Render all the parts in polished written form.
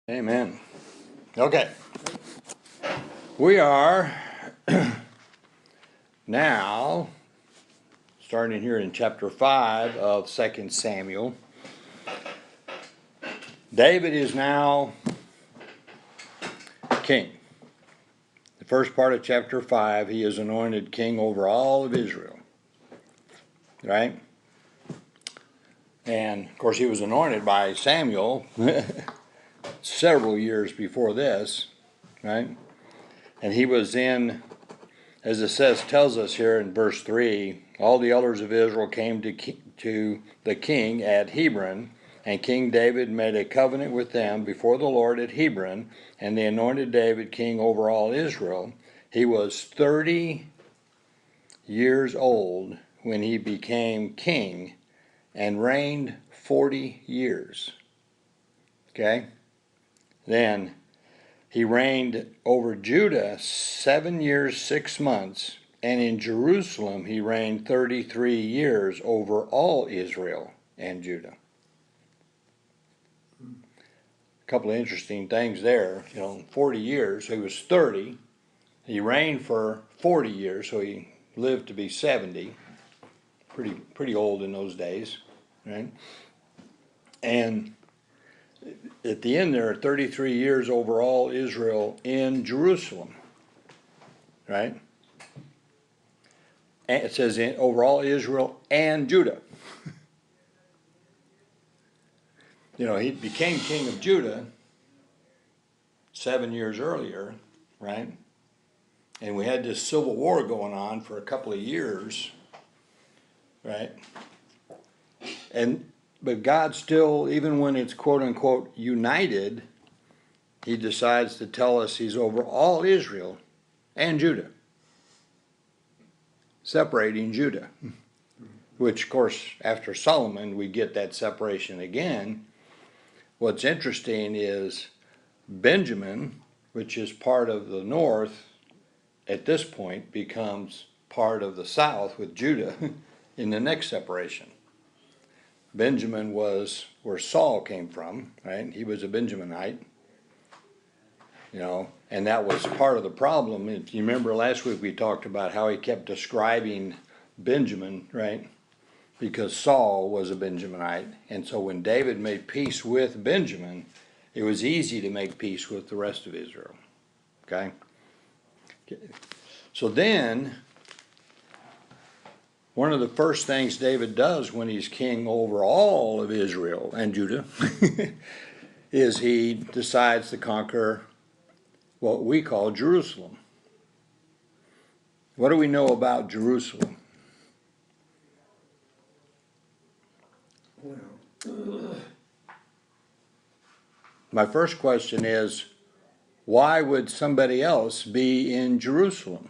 Amen. Okay. We are now starting here in chapter 5 of 2 Samuel. David is now king. The first part of chapter 5, he is anointed king over all of Israel. Right? And, of course, he was anointed by Samuel several years before this. Right? And he was in, as it tells us here in verse 3, all the elders of Israel came to the king at Hebron, and King David made a covenant with them before the Lord at Hebron, and they anointed David king over all Israel. He was 30 years old when he became king and reigned 40 years. Okay? Then he reigned over Judah 7 years, 6 months, and in Jerusalem he reigned 33 years over all Israel and Judah. A couple of interesting things there. 40 years, he was 30. He reigned for 40 years, so he lived to be 70. Pretty old in those days, right? And at the end there, 33 years over all Israel in Jerusalem, right? And it says over all Israel and Judah. He became king of Judah 7 years earlier, right? And we had this civil war going on for a couple of years, right? But God still, even when it's quote unquote united, he decides to tell us he's over all Israel and Judah, separating Judah. Which, of course, after Solomon, we get that separation again. What's interesting is Benjamin, which is part of the north, at this point becomes part of the south with Judah in the next separation. Benjamin was where Saul came from, right? He was a Benjaminite, and that was part of the problem. If you remember last week we talked about how he kept describing Benjamin, right? Because Saul was a Benjaminite, and so when David made peace with Benjamin, it was easy to make peace with the rest of Israel. Okay? So then, one of the first things David does when he's king over all of Israel and Judah is he decides to conquer what we call Jerusalem. What do we know about Jerusalem? My first question is, why would somebody else be in Jerusalem?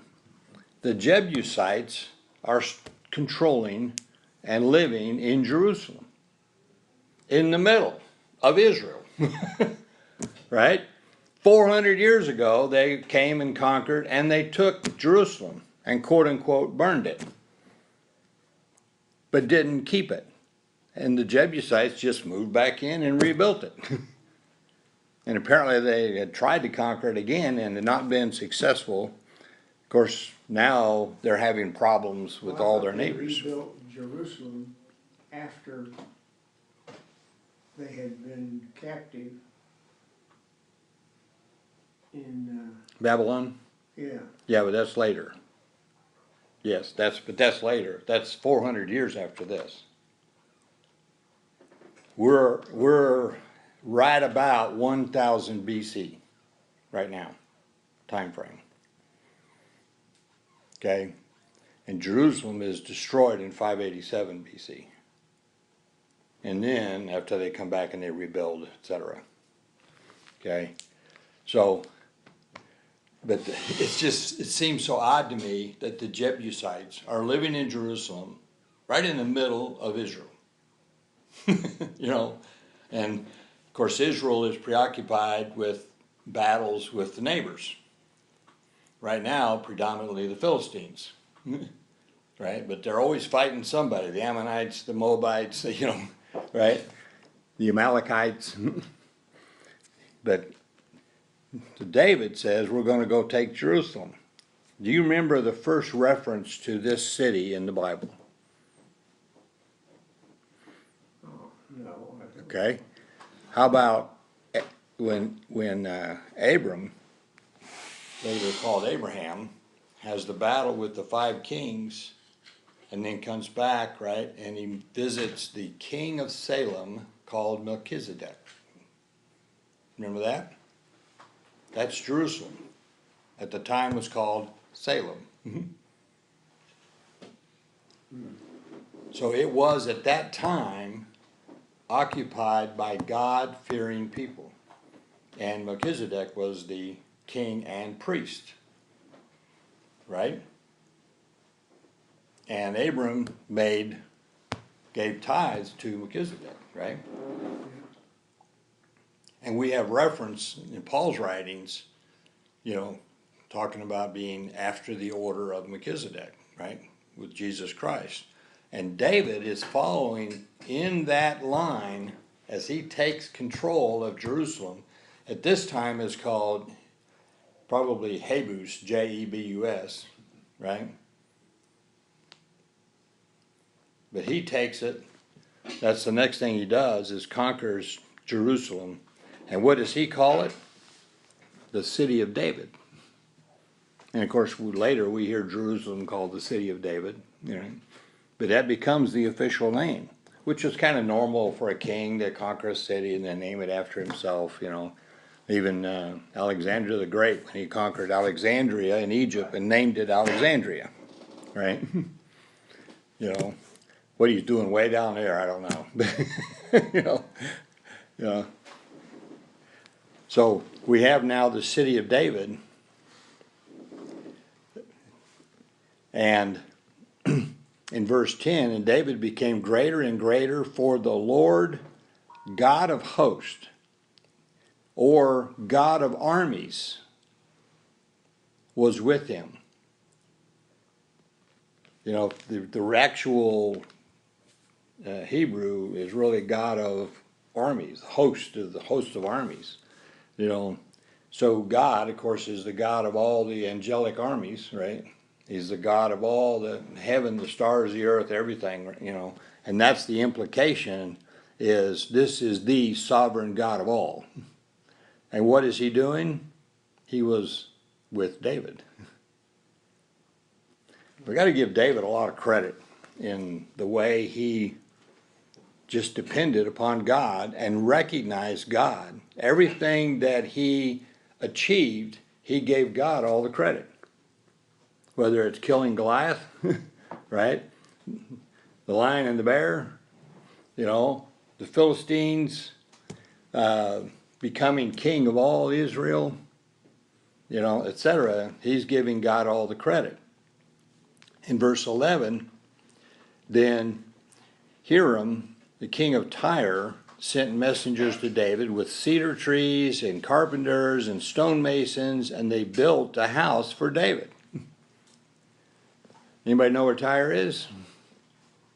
The Jebusites are controlling and living in Jerusalem, in the middle of Israel, right? 400 years ago, they came and conquered, and they took Jerusalem and quote-unquote burned it, but didn't keep it. And the Jebusites just moved back in and rebuilt it. And apparently they had tried to conquer it again and had not been successful. Of course, now they're having problems with all their neighbors. They rebuilt Jerusalem after they had been captive in Babylon? Yeah, but that's later. Yes, but that's later. That's 400 years after this. We're right about 1000 BC right now, time frame. Okay? And Jerusalem is destroyed in 587 BC. And then, after they come back and they rebuild, etc. Okay? So, but it seems so odd to me that the Jebusites are living in Jerusalem, right in the middle of Israel. And of course Israel is preoccupied with battles with the neighbors. Right now, predominantly the Philistines. Right? But they're always fighting somebody. The Ammonites, the Moabites, right? The Amalekites. But David says we're going to go take Jerusalem. Do you remember the first reference to this city in the Bible? Oh, no. I don't. Okay. How about when Abram, later called Abraham, has the battle with the 5 kings, and then comes back, right, and he visits the king of Salem called Melchizedek. Remember that? That's Jerusalem. At the time was called Salem. So it was at that time occupied by God-fearing people. And Melchizedek was the king and priest. Right? And Abram gave tithes to Melchizedek, right? And we have reference in Paul's writings, talking about being after the order of Melchizedek, right? With Jesus Christ. And David is following in that line as he takes control of Jerusalem. At this time is called probably Jebus, Jebus, right? But he takes it. That's the next thing he does, is conquers Jerusalem. And what does he call it? The city of David. And of course, later we hear Jerusalem called the city of David. But that becomes the official name, which is kind of normal for a king to conquer a city and then name it after himself. Even Alexander the Great, when he conquered Alexandria in Egypt and named it Alexandria, right? What he's doing way down there, I don't know. So we have now the city of David, and in verse 10, and David became greater and greater, for the Lord God of hosts, or God of armies, was with him. The actual Hebrew is really God of armies, the host of armies. So God, of course, is the God of all the angelic armies, right? He's the God of all the heaven, the stars, the earth, everything, and that's the implication, is this is the sovereign God of all. And what is he doing? He was with David. We got to give David a lot of credit in the way he just depended upon God and recognized God. Everything that he achieved, he gave God all the credit. Whether it's killing Goliath, right? The lion and the bear, the Philistines, becoming king of all Israel, etc. He's giving God all the credit. In verse 11, then Hiram, the king of Tyre, sent messengers to David with cedar trees and carpenters and stonemasons, and they built a house for David. Anybody know where Tyre is?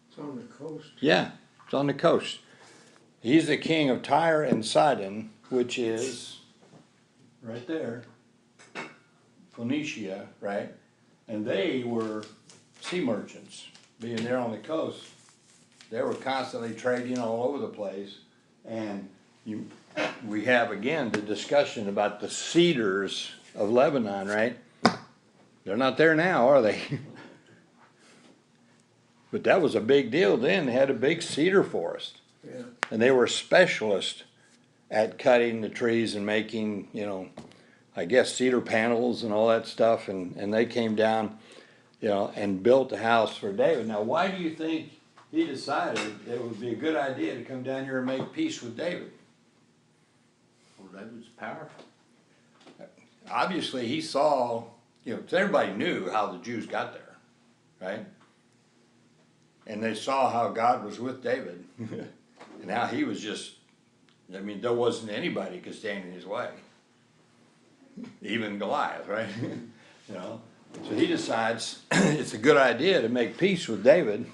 It's on the coast. Yeah, it's on the coast. He's the king of Tyre and Sidon, which is right there, Phoenicia, right? And they were sea merchants, being there on the coast. They were constantly trading all over the place. And we have, again, the discussion about the cedars of Lebanon, right? They're not there now, are they? But that was a big deal then. They had a big cedar forest. Yeah. And they were specialists at cutting the trees and making, I guess cedar panels and all that stuff. And they came down, and built a house for David. Now, why do you think he decided it would be a good idea to come down here and make peace with David? Well, that was powerful. Obviously, he saw, 'cause everybody knew how the Jews got there, right? And they saw how God was with David. And how he was just, there wasn't anybody could stand in his way. Even Goliath, right? So he decides it's a good idea to make peace with David.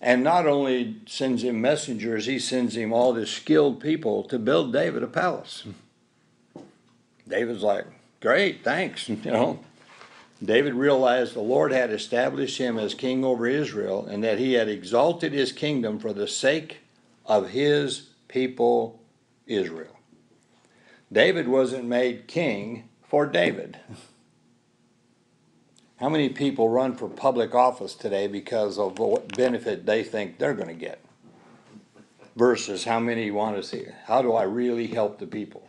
And not only sends him messengers, he sends him all the skilled people to build David a palace. David's like, great, thanks, you know. David realized the Lord had established him as king over Israel and that he had exalted his kingdom for the sake of his people Israel. David wasn't made king for David. How many people run for public office today because of what benefit they think they're going to get? Versus how many want to see, how do I really help the people?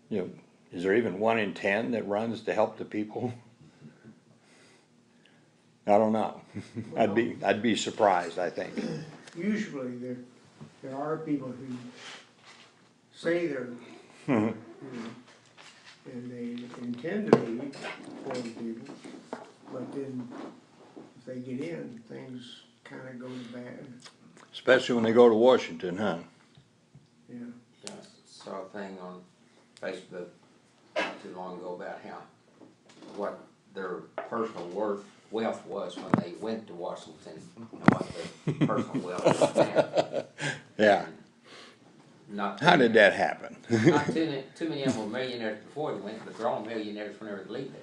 You know, is there even 1 in 10 that runs to help the people? I don't know. I'd be surprised, I think. Usually there are people who say they're, you know, and they intend to be for the people, but then if they get in, things kinda go bad, Especially when they go to Washington, huh? yeah. Yeah, I saw a thing on Facebook not too long ago about how, what their personal wealth was when they went to Washington and what their personal wealth was now. Yeah. Not How did that happen? Not too many of them were millionaires before they went, but they're all millionaires whenever they leave there.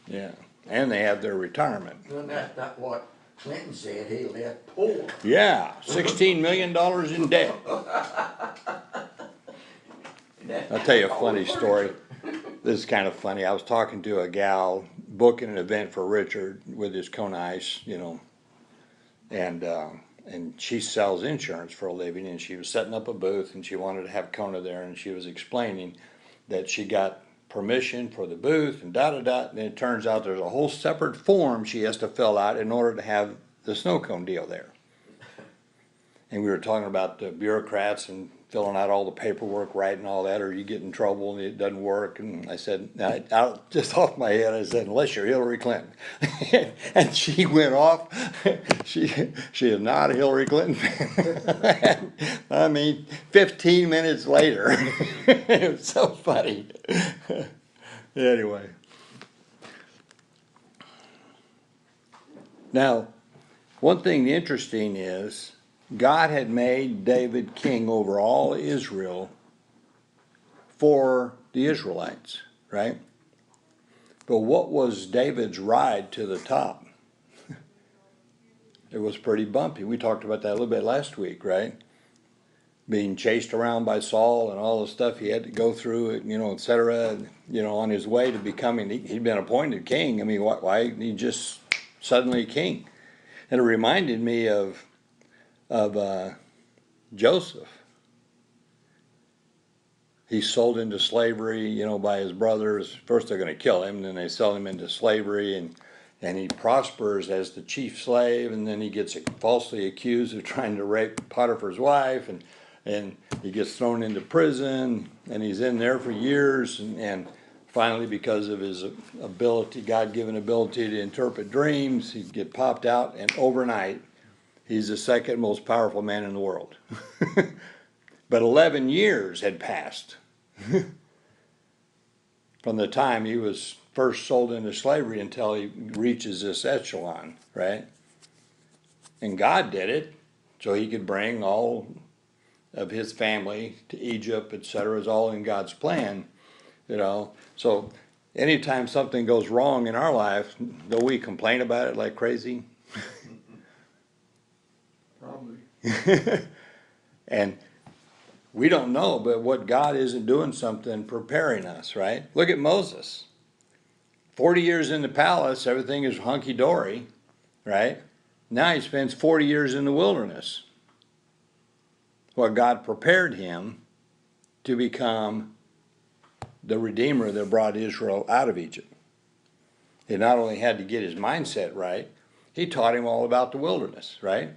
Yeah. And they have their retirement. Well, that's not what Clinton said, he left poor. Yeah, $16 million in debt. I'll tell you a funny story. This is kind of funny. I was talking to a gal booking an event for Richard with his Kona Ice, you know, and she sells insurance for a living, and she was setting up a booth, and she wanted to have Kona there, and she was explaining that she got permission for the booth and da-da-da, and it turns out there's a whole separate form she has to fill out in order to have the snow cone deal there. And we were talking about the bureaucrats and filling out all the paperwork, writing all that, or you get in trouble and it doesn't work. And I said, just off my head, I said, unless you're Hillary Clinton. And she went off. She is not a Hillary Clinton fan. I mean, 15 minutes later, it was so funny. Anyway. Now, one thing interesting is, God had made David king over all Israel for the Israelites, right? But what was David's ride to the top? It was pretty bumpy. We talked about that a little bit last week, right? Being chased around by Saul and all the stuff he had to go through, you know, etc. You know, on his way to becoming, he'd been appointed king. I mean, why he just suddenly king? And it reminded me of Joseph. He's sold into slavery, you know, by his brothers. First they're going to kill him, and then they sell him into slavery, and he prospers as the chief slave, and then he gets falsely accused of trying to rape Potiphar's wife, and he gets thrown into prison, and he's in there for years, and finally, because of his ability, God-given ability to interpret dreams, he'd get popped out, and overnight, he's the second most powerful man in the world. But 11 years had passed from the time he was first sold into slavery until he reaches this echelon, right? And God did it so he could bring all of his family to Egypt, etc. Is all in God's plan, you know. So anytime something goes wrong in our life, do we complain about it like crazy? Probably. And we don't know, but what God isn't doing something preparing us, right? Look at Moses. 40 years in the palace, everything is hunky-dory, right? Now he spends 40 years in the wilderness. Well, God prepared him to become the Redeemer that brought Israel out of Egypt. He not only had to get his mindset right, he taught him all about the wilderness, right?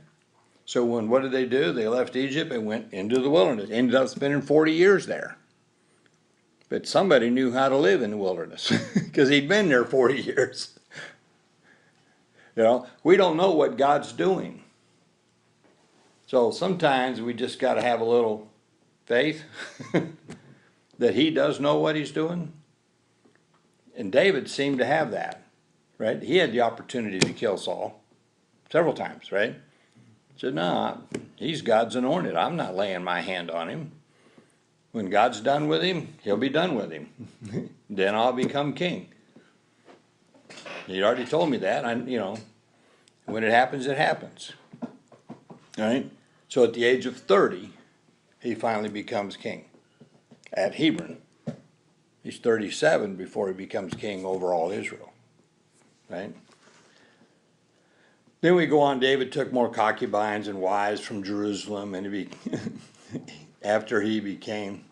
So what did they do? They left Egypt and went into the wilderness. Ended up spending 40 years there. But somebody knew how to live in the wilderness because he'd been there 40 years. You know, we don't know what God's doing. So sometimes we just got to have a little faith that he does know what he's doing. And David seemed to have that, right? He had the opportunity to kill Saul several times, right? Said, no, he's God's anointed. I'm not laying my hand on him. When God's done with him, he'll be done with him. Then I'll become king. He already told me that. When it happens, it happens. All right? So at the age of 30, he finally becomes king at Hebron. He's 37 before he becomes king over all Israel. Right? Then we go on, David took more concubines and wives from Jerusalem, and after he came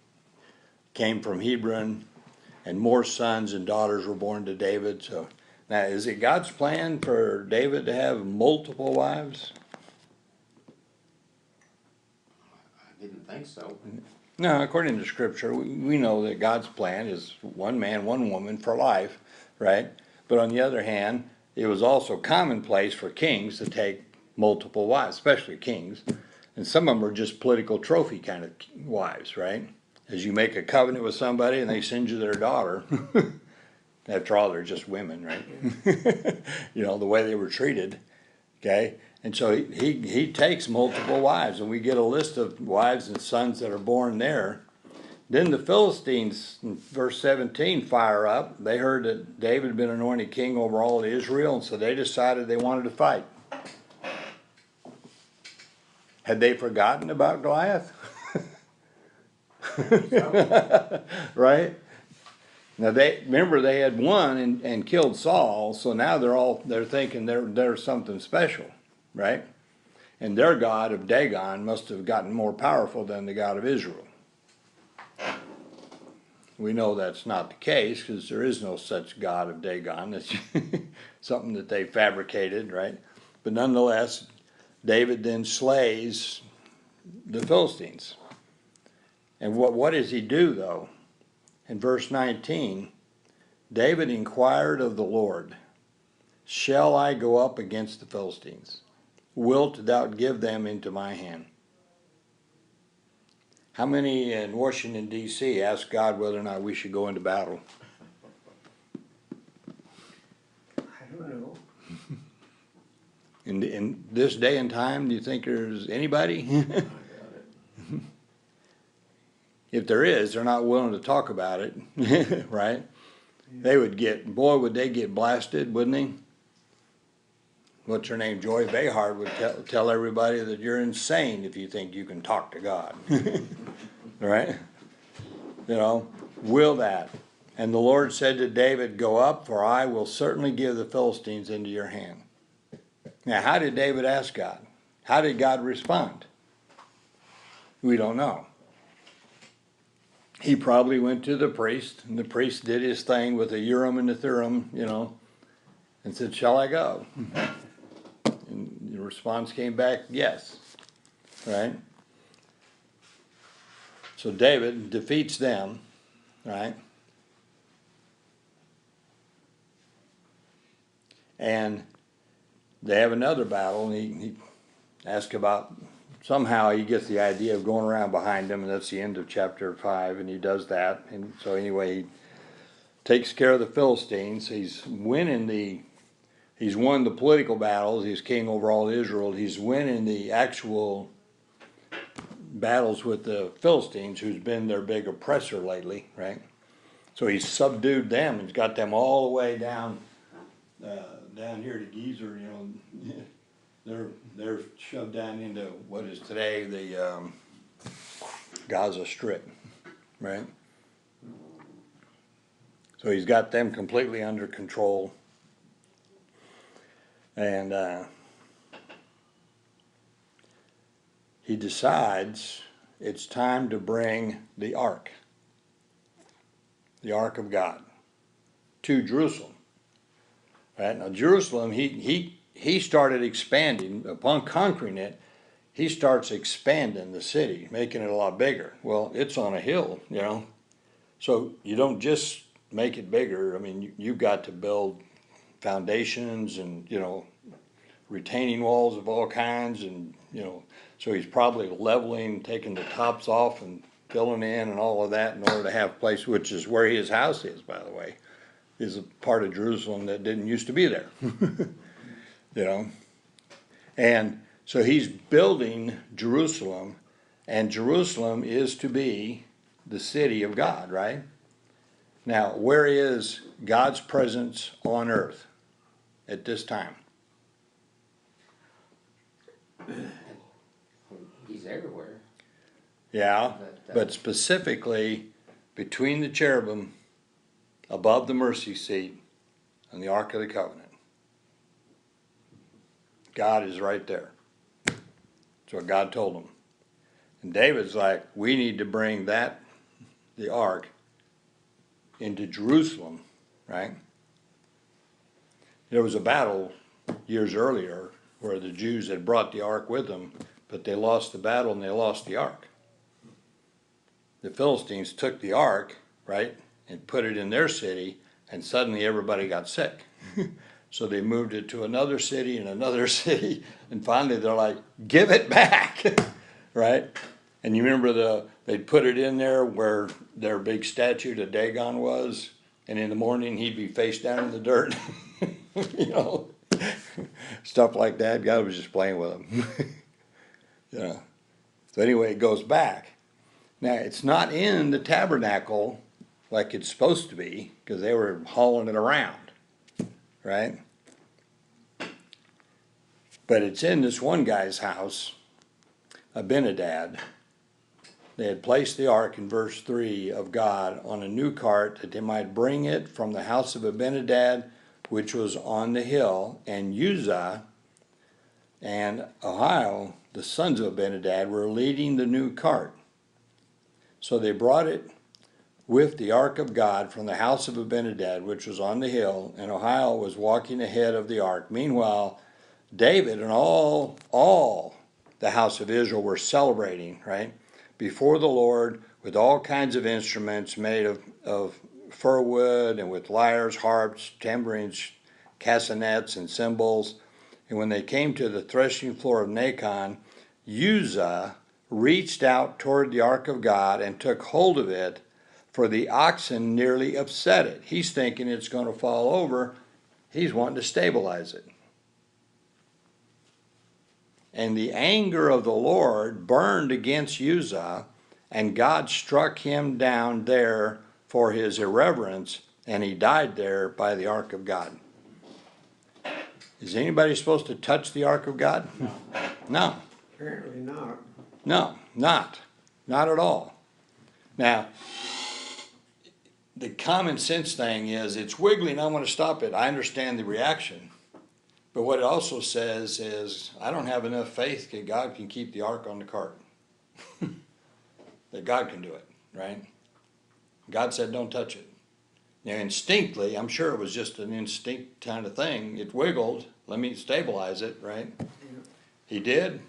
from Hebron, and more sons and daughters were born to David. So now, is it God's plan for David to have multiple wives? I didn't think so. No, according to Scripture, we know that God's plan is one man, one woman for life, right? But on the other hand, it was also commonplace for kings to take multiple wives, especially kings. And some of them are just political trophy kind of wives, right? As you make a covenant with somebody and they send you their daughter. After all, they're just women, right? The way they were treated. Okay? And so he takes multiple wives, and we get a list of wives and sons that are born there. Then the Philistines, in verse 17, fire up. They heard that David had been anointed king over all of Israel, and so they decided they wanted to fight. Had they forgotten about Goliath? Right? Now they had won and killed Saul, so now they're thinking they're something special, right? And their god of Dagon must have gotten more powerful than the God of Israel. We know that's not the case because there is no such God of Dagon. That's something that they fabricated, right? But nonetheless, David then slays the Philistines. And what does he do, though? In verse 19, David inquired of the Lord, "Shall I go up against the Philistines? Wilt thou give them into my hand?" How many in Washington, D.C. ask God whether or not we should go into battle? I don't know. In this day and time, do you think there's anybody? If there is, they're not willing to talk about it, right? Would they get blasted, wouldn't they? What's her name? Joy Behar would tell everybody that you're insane if you think you can talk to God. Right? Will that? And the Lord said to David, "Go up, for I will certainly give the Philistines into your hand." Now, how did David ask God? How did God respond? We don't know. He probably went to the priest, and the priest did his thing with the Urim and the Thummim, and said, "Shall I go?" And the response came back, "Yes." Right? So David defeats them, right? And they have another battle, and he asks about, somehow he gets the idea of going around behind them, and that's the end of chapter 5, and he does that. And so anyway, he takes care of the Philistines. He's won the political battles. He's king over all Israel. He's winning the actual battles with the Philistines, who's been their big oppressor lately, right? So he's subdued them and got them all the way down here to Gezer. They're shoved down into what is today the Gaza Strip, right? So he's got them completely under control, and he decides it's time to bring the Ark of God, to Jerusalem. Right? Now Jerusalem, he started expanding. Upon conquering it, he starts expanding the city, making it a lot bigger. Well, it's on a hill, so you don't just make it bigger. I mean, you've got to build foundations and, retaining walls of all kinds, and, so he's probably leveling, taking the tops off and filling in and all of that in order to have a place, which is where his house is, by the way, is a part of Jerusalem that didn't used to be there. And so he's building Jerusalem, and Jerusalem is to be the city of God, right? Now, where is God's presence on earth at this time? He's everywhere. Yeah, but specifically between the cherubim, above the mercy seat, and the Ark of the Covenant. God is right there. That's what God told him. And David's like, we need to bring the Ark, into Jerusalem, right? There was a battle years earlier where the Jews had brought the Ark with them, but they lost the battle and they lost the Ark. The Philistines took the Ark, right, and put it in their city, and suddenly everybody got sick. So they moved it to another city and another city, and finally they're like, give it back, right? And you remember they'd put it in there where their big statue to Dagon was, and in the morning he'd be face down in the dirt, you know, stuff like that. God was just playing with them. Yeah. So anyway, it goes back. Now, it's not in the tabernacle like it's supposed to be, because they were hauling it around, right? But it's in this one guy's house, Abinadab. They had placed the ark in verse 3 of God on a new cart that they might bring it from the house of Abinadab, which was on the hill, and Uzzah and Ahio, the sons of Abinadab, were leading the new cart. So they brought it with the ark of God from the house of Abinadab, which was on the hill, and Ahio was walking ahead of the ark. Meanwhile, David and all the house of Israel were celebrating, right, before the Lord with all kinds of instruments made of fir wood and with lyres, harps, tambourines, castanets, and cymbals. And when they came to the threshing floor of Nacon, Uzzah reached out toward the ark of God and took hold of it, for the oxen nearly upset it. He's thinking it's going to fall over. He's wanting to stabilize it. And the anger of the Lord burned against Uzzah, and God struck him down there for his irreverence, and he died there by the ark of God. Is anybody supposed to touch the ark of God? No. Apparently not. No, not at all. Now, the common sense thing is it's wiggling, I want to stop it. I understand the reaction. But what it also says is, I don't have enough faith that God can keep the ark on the cart. That God can do it, right? God said, don't touch it. Now, instinctively, I'm sure it was just an instinct kind of thing. It wiggled. Let me stabilize it, right? Yeah. He did.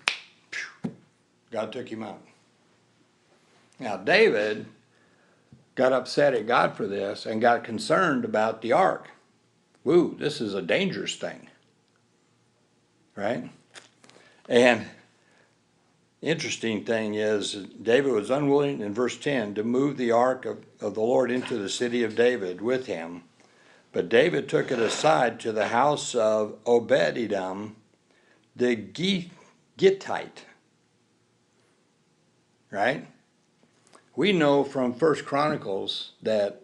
God took him out. Now, David got upset at God for this and got concerned about the ark. Woo, this is a dangerous thing. Right? And interesting thing is, David was unwilling, in verse 10, to move the ark of the Lord into the city of David with him. But David took it aside to the house of Obed-Edom, the Gittite. Right? We know from 1 Chronicles that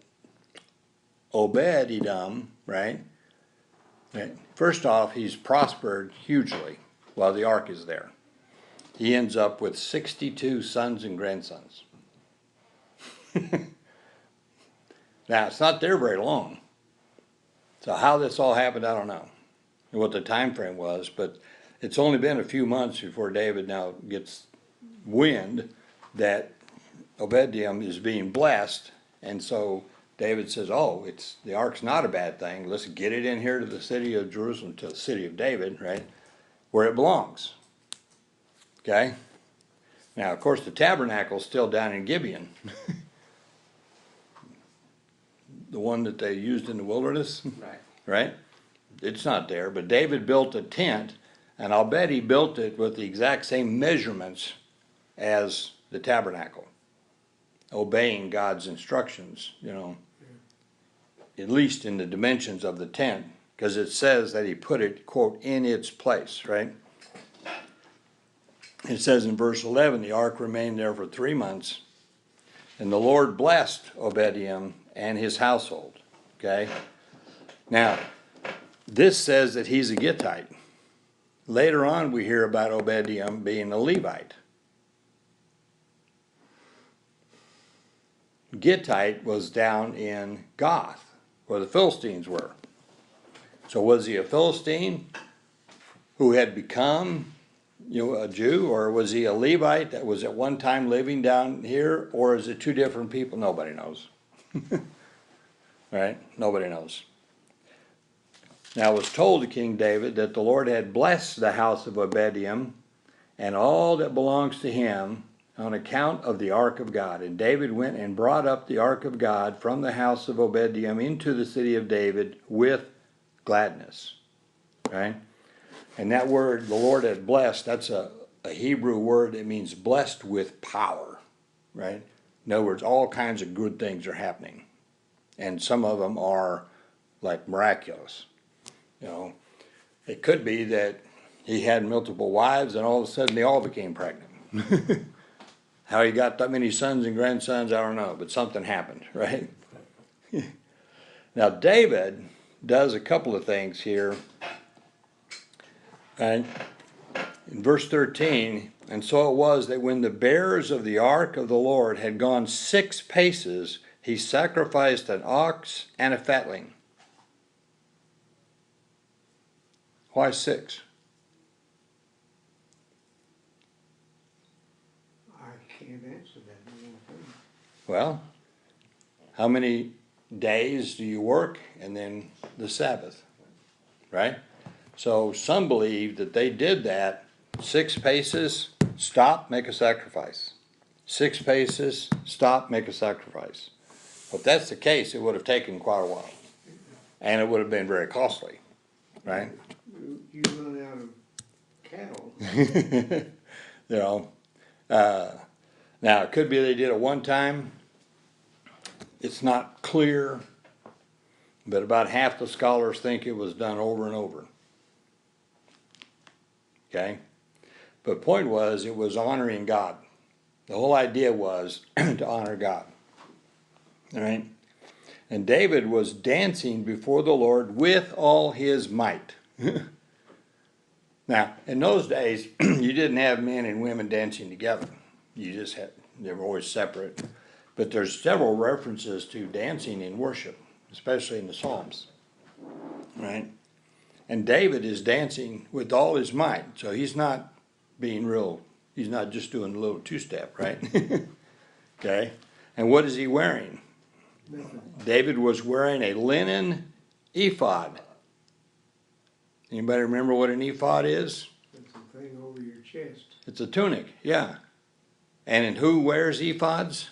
Obed-Edom, right? First off, he's prospered hugely while the ark is there. He ends up with 62 sons and grandsons. Now, it's not there very long. So how this all happened, I don't know. And what the time frame was, but it's only been a few months before David now gets wind that Obed-Edom is being blessed, and so David says, oh, the ark's not a bad thing. Let's get it in here to the city of Jerusalem, to the city of David, right, where it belongs. Okay? Now, of course, the tabernacle's still down in Gibeon. The one that they used in the wilderness. Right. Right? It's not there, but David built a tent, and I'll bet he built it with the exact same measurements as the tabernacle, obeying God's instructions, you know, at least in the dimensions of the tent, because it says that he put it, quote, in its place, right? It says in verse 11, the ark remained there for 3 months, And the Lord blessed Obed-Edom and his household. Okay? Now, this says that he's a Gittite. Later on, we hear about Obed-Edom being a Levite. Gittite was down in Goth, where the Philistines were. So was he a Philistine who had become, a Jew, or was he a Levite that was at one time living down here, or is it two different people? Nobody knows. Right? Nobody knows. Now it was told to King David that the Lord had blessed the house of Obed-Edom and all that belongs to him on account of the ark of God. And David went and brought up the ark of God from the house of Obed-Edom into the city of David with gladness. Right? And that word, the Lord had blessed, that's a Hebrew word that means blessed with power. Right? In other words, all kinds of good things are happening. And some of them are like miraculous. It could be that he had multiple wives and all of a sudden they all became pregnant. How he got that many sons and grandsons, I don't know, but something happened, right? Now David does a couple of things here. And in verse 13, and so it was that when the bearers of the ark of the Lord had gone 6 paces, he sacrificed an ox and a fatling. Why 6? I can't answer that, I don't think. Well, how many days do you work and then the Sabbath, right? So some believe that they did that 6 paces, stop, make a sacrifice. 6 paces, stop, make a sacrifice. If that's the case, it would have taken quite a while. And it would have been very costly, right? You run out of cattle. Now it could be they did it one time. It's not clear, but about half the scholars think it was done over and over. Okay? But point was, it was honoring God. The whole idea was to honor God. All right? And David was dancing before the Lord with all his might. Now, in those days, you didn't have men and women dancing together. You just had, they were always separate. But there's several references to dancing in worship, especially in the Psalms. Right? And David is dancing with all his might. So he's not being he's not just doing a little 2-step, right? Okay? And what is he wearing? Nothing. David was wearing a linen ephod. Anybody remember what an ephod is? That's the thing over your chest. It's a tunic, yeah. And who wears ephods?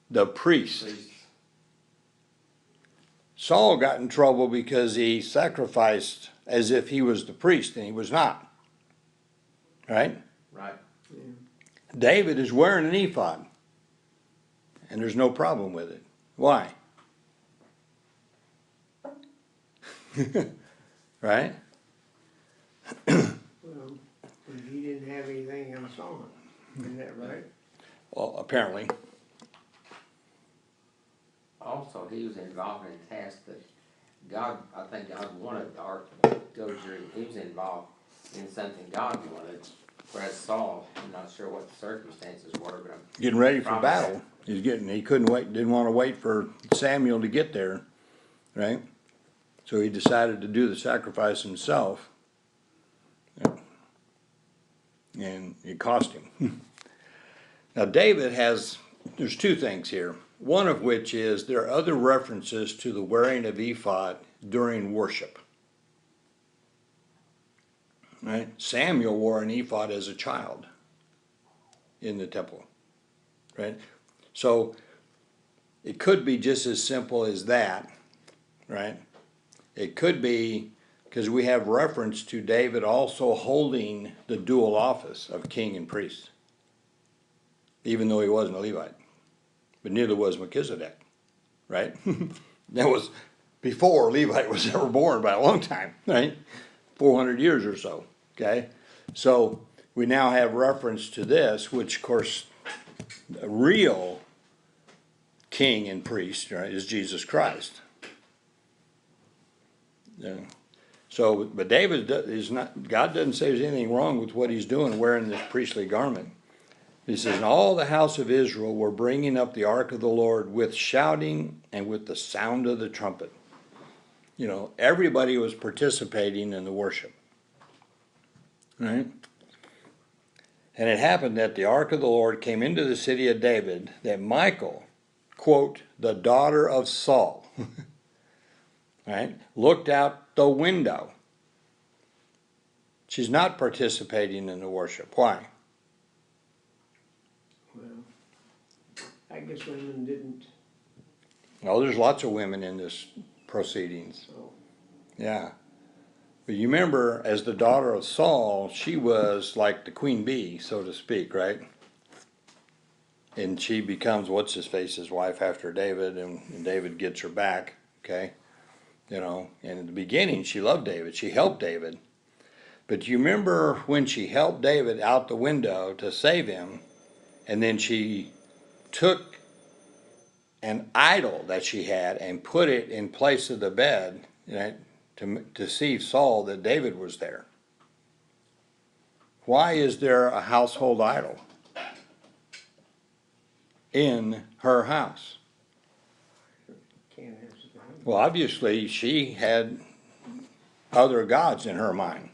The priest. Saul got in trouble because he sacrificed as if he was the priest, and he was not. Right? Right. Yeah. David is wearing an ephod, and there's no problem with it. Why? Right? Well, but he didn't have anything else on. Isn't that right? Well, apparently. Also, he was involved in a task that I think God wanted the ark to go through. He was involved in something God wanted, whereas Saul, I'm not sure what the circumstances were, but Getting ready for battle. He couldn't wait, didn't want to wait for Samuel to get there, right? So he decided to do the sacrifice himself. And it cost him. Now David there's 2 things here. One of which is there are other references to the wearing of ephod during worship. Right? Samuel wore an ephod as a child in the temple. Right? So it could be just as simple as that. Right? It could be because we have reference to David also holding the dual office of king and priest, even though he wasn't a Levite. But neither was Melchizedek, right? That was before Levite was ever born by a long time, right? 400 years or so, okay? So we now have reference to this, which of course, real king and priest, right, is Jesus Christ. Yeah. So, but David is not, God doesn't say there's anything wrong with what he's doing, wearing this priestly garment. He says, and all the house of Israel were bringing up the ark of the Lord with shouting and with the sound of the trumpet. You know, everybody was participating in the worship. Right? And it happened that the ark of the Lord came into the city of David, that Michal, quote, the daughter of Saul, right, looked out the window. She's not participating in the worship. Why? Well, I guess women didn't, Well, there's lots of women in this proceedings. so, Yeah. But you remember, as the daughter of Saul, she was like the queen bee, so to speak, right? And she becomes what's-his-face's wife after David, and David gets her back, okay? You know, and in the beginning, she loved David. She helped David. But you remember when she helped David out the window to save him, and then she took an idol that she had and put it in place of the bed, right, to deceive Saul that David was there. Why is there a household idol in her house? can't answer that. Well, obviously she had other gods in her mind,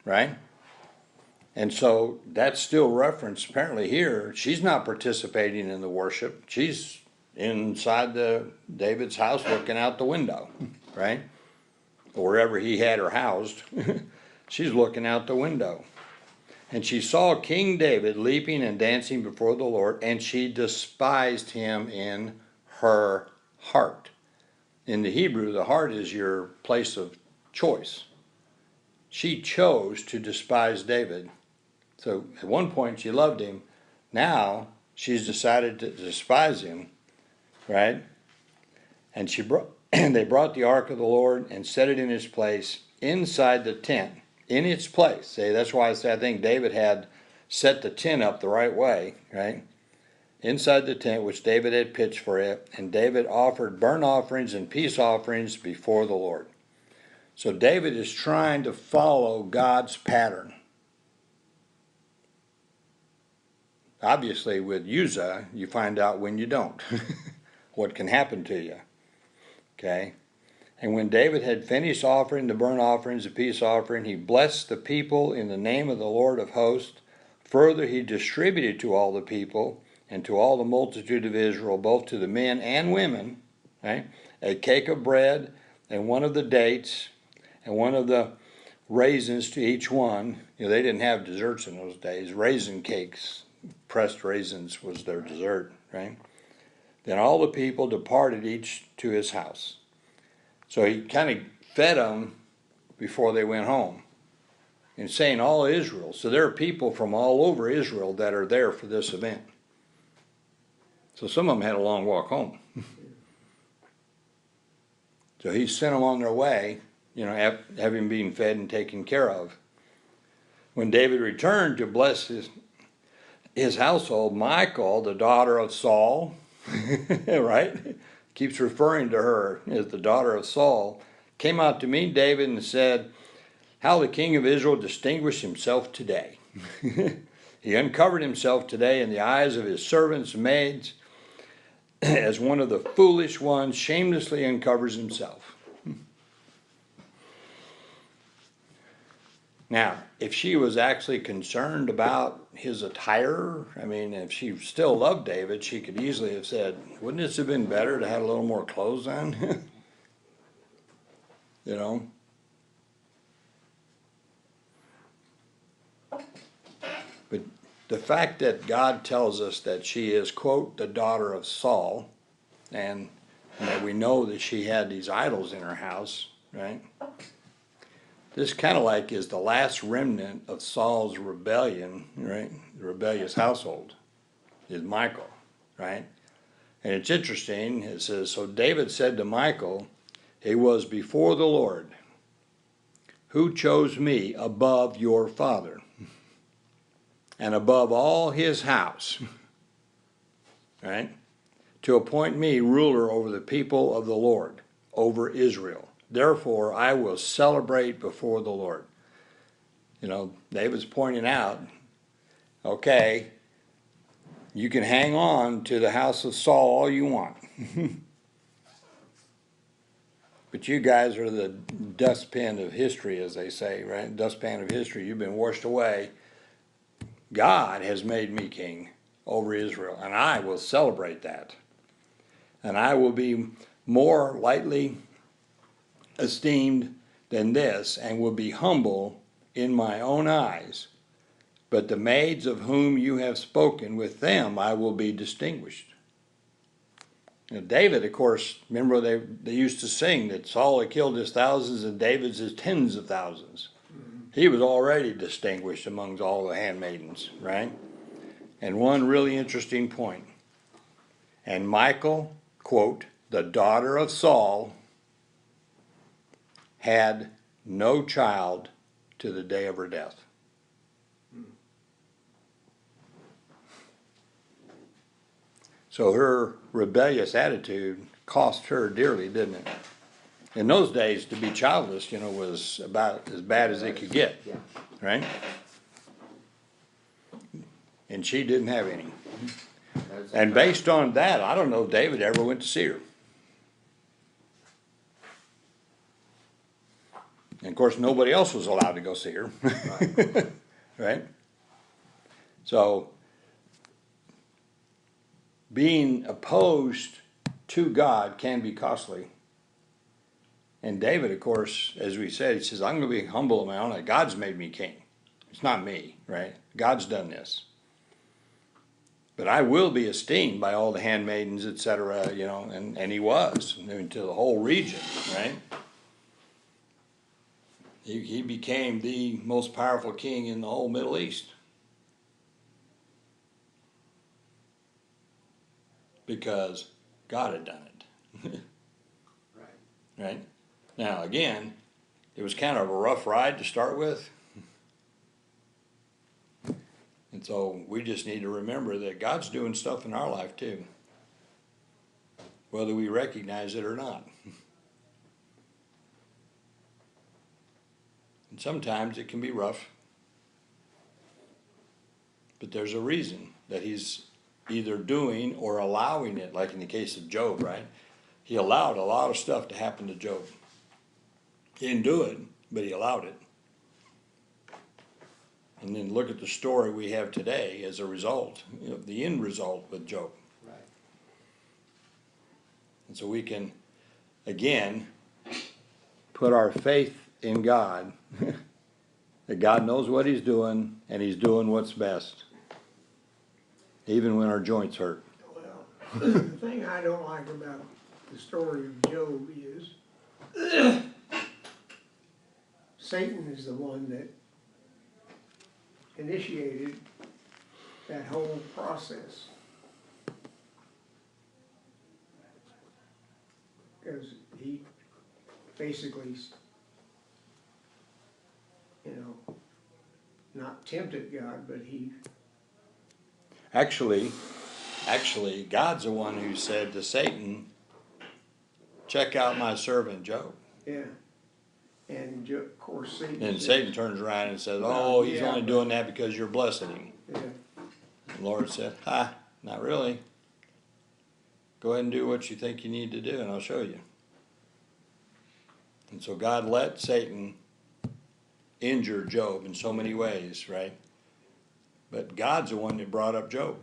right? And so that's still referenced apparently here. She's not participating in the worship. She's inside David's house looking out the window, right? Or wherever he had her housed. She's looking out the window. And she saw King David leaping and dancing before the Lord, and she despised him in her heart. In the Hebrew, the heart is your place of choice. She chose to despise David. So at one point she loved him. Now she's decided to despise him, right? And they brought the ark of the Lord and set it in its place inside the tent. In its place. See, that's why I think David had set the tent up the right way, right? Inside the tent which David had pitched for it, and David offered burnt offerings and peace offerings before the Lord. So David is trying to follow God's pattern. Obviously, with Uzzah, you find out when you don't, what can happen to you. Okay? And when David had finished offering the burnt offerings, the peace offering, he blessed the people in the name of the Lord of hosts. Further, he distributed to all the people and to all the multitude of Israel, both to the men and women, right, a cake of bread and one of the dates and one of the raisins to each one. You know, they didn't have desserts in those days. Raisin cakes, pressed raisins was their dessert, right? Then all the people departed each to his house. So he kind of fed them before they went home. And saying all Israel. So there are people from all over Israel that are there for this event. So some of them had a long walk home. So he sent them on their way, you know, having been fed and taken care of. When David returned to bless his household, Michal, the daughter of Saul, right? Keeps referring to her as the daughter of Saul, came out to meet David and said, how the king of Israel distinguished himself today. He uncovered himself today in the eyes of his servants and maids as one of the foolish ones shamelessly uncovers himself. Now, if she was actually concerned about his attire, I mean, if she still loved David, she could easily have said, wouldn't this have been better to have a little more clothes on? You know? But the fact that God tells us that she is, quote, the daughter of Saul, and that we know that she had these idols in her house, right? This kind of like is the last remnant of Saul's rebellion, right? The rebellious household is Michal, right? And it's interesting, it says, so David said to Michal, it was before the Lord who chose me above your father and above all his house, right? to appoint me ruler over the people of the Lord, over Israel. Therefore, I will celebrate before the Lord. You know, David's pointing out, okay, you can hang on to the house of Saul all you want. But you guys are the dustpan of history, as they say, right? Dustpan of history. You've been washed away. God has made me king over Israel, and I will celebrate that. And I will be more lightly esteemed than this, and will be humble in my own eyes. But the maids of whom you have spoken, with them I will be distinguished. Now, David, of course, remember they used to sing that Saul had killed his thousands and David's his tens of thousands. He was already distinguished amongst all the handmaidens, right? And one really interesting point. And Michal, quote, the daughter of Saul, had no child to the day of her death. So her rebellious attitude cost her dearly, didn't it? In those days, to be childless, you know, was about as bad as it could get, Yeah. right? And she didn't have any. That's And based on that, I don't know if David ever went to see her. And of course, nobody else was allowed to go see her. right. Right? So, being opposed to God can be costly. And David, of course, as we said, he says, I'm going to be humble in my own life. God's made me king. It's not me, right? God's done this. But I will be esteemed by all the handmaidens, etc., you know, and he was, I mean, to the whole region, right? He became the most powerful king in the whole Middle East. Because God had done it. Right. Right? Now, again, it was kind of a rough ride to start with. And so we just need to remember that God's doing stuff in our life too, whether we recognize it or not. And sometimes it can be rough, but there's a reason that he's either doing or allowing it, like in the case of Job, right? He allowed a lot of stuff to happen to Job. He didn't do it, but he allowed it. And then look at the story we have today as a result, you know, the end result with Job. Right. And so we can, again, put our faith in God, that God knows what he's doing, and he's doing what's best, even when our joints hurt. Well, the thing I don't like about the story of Job is Satan is the one that initiated that whole process. Because he basically, you know, not tempted God, but he, Actually, God's the one who said to Satan, check out my servant Job. yeah. And of course Satan And said, Satan turns around and says, oh, he's Yeah, only but- doing that because you're blessing him. yeah, The Lord said, not really. Go ahead and do what you think you need to do, and I'll show you. And so God let Satan injure Job in so many ways, right? But God's the one that brought up Job.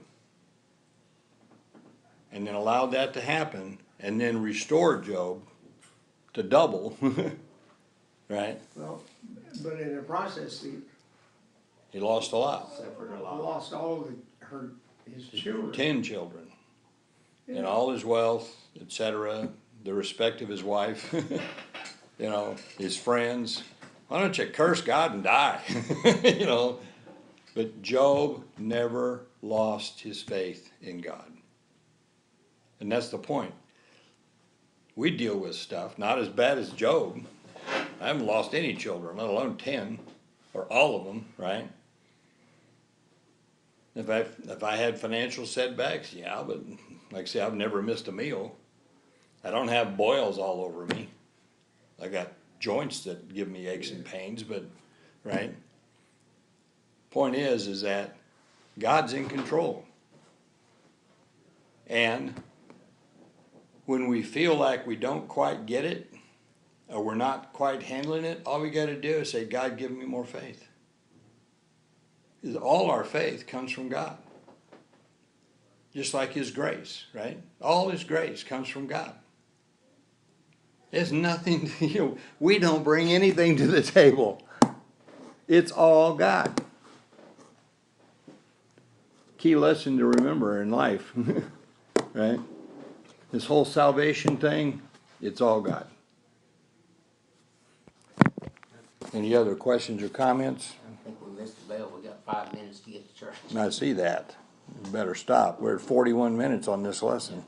And then allowed that to happen, and then restored Job to double, right? well, but in the process, He lost a lot. Suffered a he lot. lost all his children. 10 children. And Yeah. all his wealth, etc., the respect of his wife, you know, his friends. Why don't you curse God and die? You know. But Job never lost his faith in God. And that's the point. We deal with stuff, not as bad as Job. I haven't lost any children, let alone 10, or all of them, right? If I had financial setbacks, yeah, but like I say, I've never missed a meal. I don't have boils all over me. I got joints that give me aches and pains, but, right? Point is that God's in control. And when we feel like we don't quite get it, or we're not quite handling it, all we gotta do is say, God, give me more faith. Because all our faith comes from God. Just like His grace, right? All His grace comes from God. There's nothing, we don't bring anything to the table. It's all God. Key lesson to remember in life, right? This whole salvation thing, it's all God. Any other questions or comments? I think we missed the bell, we got 5 minutes to get to church. I see that. You better stop. We're at 41 minutes on this lesson.